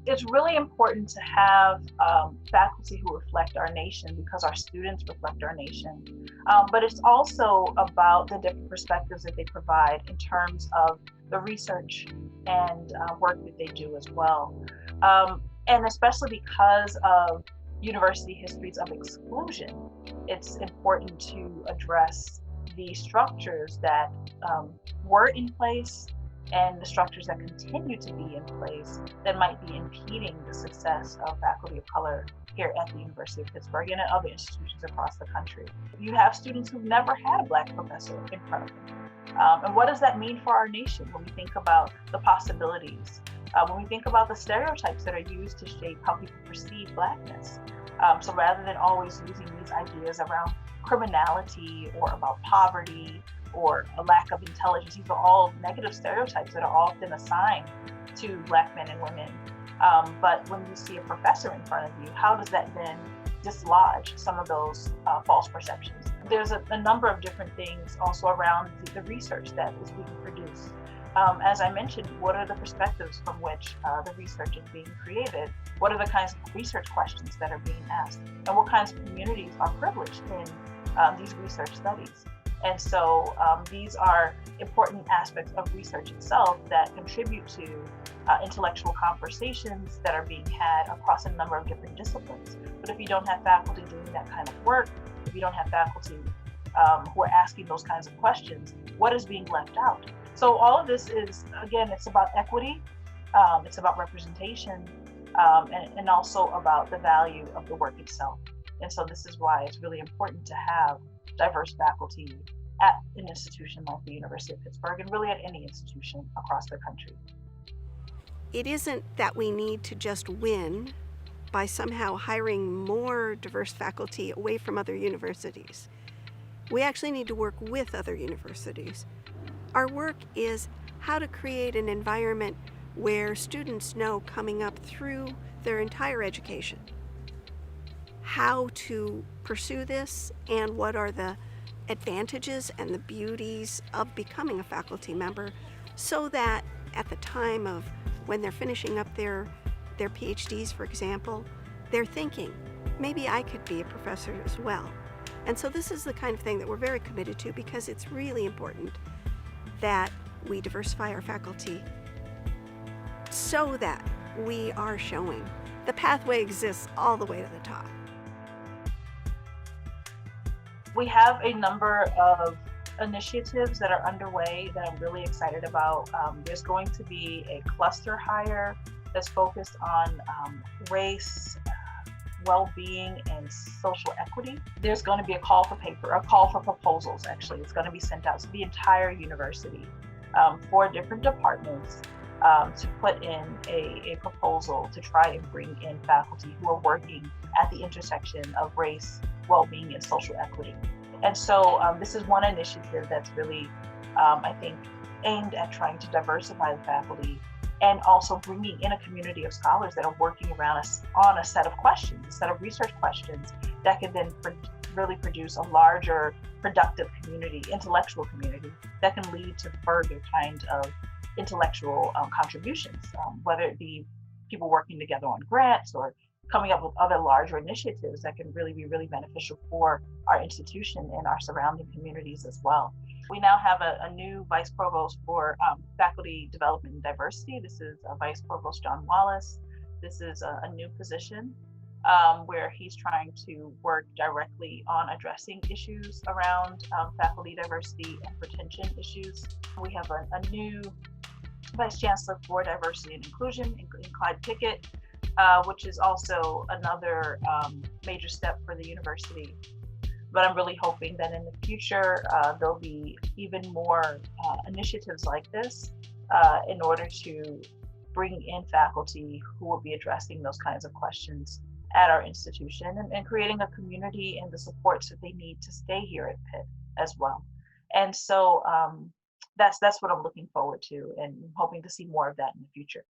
It's really important to have faculty who reflect our nation because our students reflect our nation. But it's also about the different perspectives that they provide in terms of the research and work that they do as well. And especially because of university histories of exclusion, it's important to address the structures that were in place and the structures that continue to be in place that might be impeding the success of faculty of color here at the University of Pittsburgh and at other institutions across the country. You have students who've never had a Black professor in front of them. And what does that mean for our nation when we think about the possibilities? When we think about the stereotypes that are used to shape how people perceive Blackness. So rather than always using these ideas around criminality or about poverty or a lack of intelligence, these are all negative stereotypes that are often assigned to Black men and women. But when you see a professor in front of you, how does that then dislodge some of those false perceptions? There's a number of different things also around the research that is being produced. As I mentioned, what are the perspectives from which the research is being created? What are the kinds of research questions that are being asked? And what kinds of communities are privileged in these research studies? And so these are important aspects of research itself that contribute to intellectual conversations that are being had across a number of different disciplines. But if you don't have faculty doing that kind of work, if you don't have faculty who are asking those kinds of questions, what is being left out? So all of this is, again, it's about equity, it's about representation, and also about the value of the work itself. And so this is why it's really important to have diverse faculty at an institution like the University of Pittsburgh, and really at any institution across the country. It isn't that we need to just win by somehow hiring more diverse faculty away from other universities. We actually need to work with other universities. Our work is how to create an environment where students know coming up through their entire education how to pursue this and what are the advantages and the beauties of becoming a faculty member, so that at the time of when they're finishing up their PhDs, for example, they're thinking, maybe I could be a professor as well. And so this is the kind of thing that we're very committed to, because it's really important that we diversify our faculty so that we are showing the pathway exists all the way to the top. We have a number of initiatives that are underway that I'm really excited about. There's going to be a cluster hire that's focused on race, well-being, and social equity. There's going to be a call for proposals, actually. It's going to be sent out to the entire university for different departments to put in a proposal to try and bring in faculty who are working at the intersection of race, well-being, and social equity. And so this is one initiative that's really, I think, aimed at trying to diversify the faculty and also bringing in a community of scholars that are working around us on a set of questions, a set of research questions that can then really produce a larger, productive community, intellectual community that can lead to further kind of intellectual contributions, whether it be people working together on grants or coming up with other larger initiatives that can really be really beneficial for our institution and our surrounding communities as well. We now have a new Vice Provost for Faculty Development and Diversity. This is Vice Provost John Wallace. This is a new position where he's trying to work directly on addressing issues around faculty diversity and retention issues. We have a new Vice Chancellor for Diversity and Inclusion in Clyde Pickett, which is also another major step for the university. But I'm really hoping that in the future, there'll be even more initiatives like this in order to bring in faculty who will be addressing those kinds of questions at our institution and creating a community and the supports that they need to stay here at Pitt as well. And so that's what I'm looking forward to and hoping to see more of that in the future.